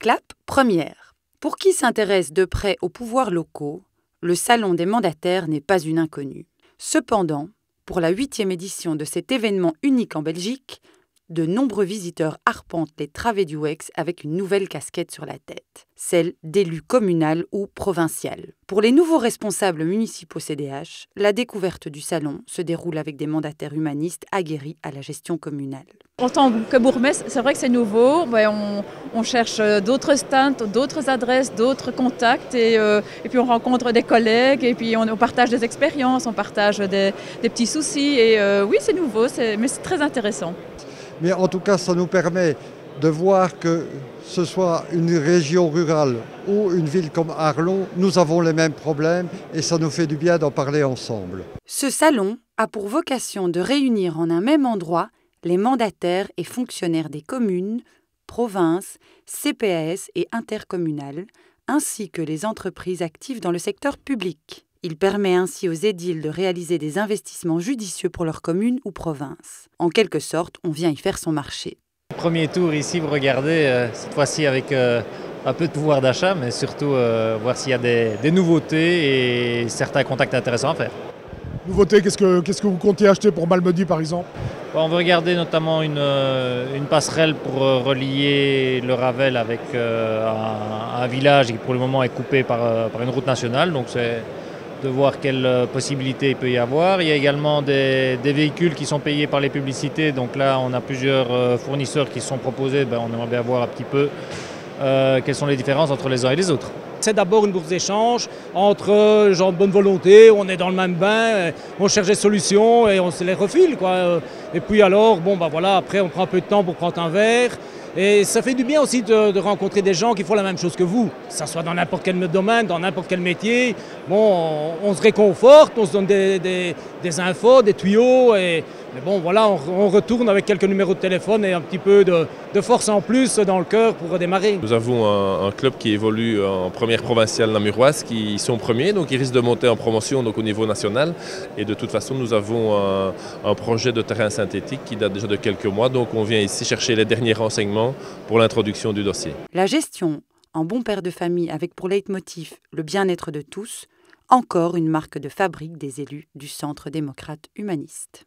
CLAP première. Pour qui s'intéresse de près aux pouvoirs locaux, le Salon des mandataires n'est pas une inconnue. Cependant, pour la 8e édition de cet événement unique en Belgique, de nombreux visiteurs arpentent les travées du WEX avec une nouvelle casquette sur la tête, celle d'élu communal ou provincial. Pour les nouveaux responsables municipaux CDH, la découverte du salon se déroule avec des mandataires humanistes aguerris à la gestion communale. En tant que bourgmestre, c'est vrai que c'est nouveau. On cherche d'autres stands, d'autres adresses, d'autres contacts et puis on rencontre des collègues et puis on partage des expériences, on partage des petits soucis et oui, c'est nouveau, mais c'est très intéressant. Mais en tout cas, ça nous permet de voir que ce soit une région rurale ou une ville comme Arlon, nous avons les mêmes problèmes et ça nous fait du bien d'en parler ensemble. Ce salon a pour vocation de réunir en un même endroit les mandataires et fonctionnaires des communes, provinces, CPAS et intercommunales, ainsi que les entreprises actives dans le secteur public. Il permet ainsi aux édiles de réaliser des investissements judicieux pour leur commune ou province. En quelque sorte, on vient y faire son marché. Premier tour ici, vous regardez, cette fois-ci avec un peu de pouvoir d'achat, mais surtout voir s'il y a des nouveautés et certains contacts intéressants à faire. Nouveautés, qu'est-ce que vous comptiez acheter pour Malmedy par exemple? On veut regarder notamment une passerelle pour relier le Ravel avec un village qui pour le moment est coupé par une route nationale, donc c'est de voir quelles possibilités il peut y avoir. Il y a également des véhicules qui sont payés par les publicités, donc là on a plusieurs fournisseurs qui sont proposés, on aimerait bien voir un petit peu quelles sont les différences entre les uns et les autres. C'est d'abord une bourse d'échange entre gens de bonne volonté, on est dans le même bain, on cherche des solutions et on se les refile, quoi. Et puis alors, après on prend un peu de temps pour prendre un verre. Et ça fait du bien aussi de rencontrer des gens qui font la même chose que vous, que ce soit dans n'importe quel domaine, dans n'importe quel métier. On se réconforte, on se donne des infos, des tuyaux. On retourne avec quelques numéros de téléphone et un petit peu de force en plus dans le cœur pour redémarrer. Nous avons un club qui évolue en première provinciale namuroise, qui sont premiers, donc ils risquent de monter en promotion donc au niveau national. Et de toute façon, nous avons un projet de terrain synthétique qui date déjà de quelques mois, donc on vient ici chercher les derniers renseignements pour l'introduction du dossier. La gestion, en bon père de famille avec pour leitmotiv le bien-être de tous, encore une marque de fabrique des élus du Centre démocrate humaniste.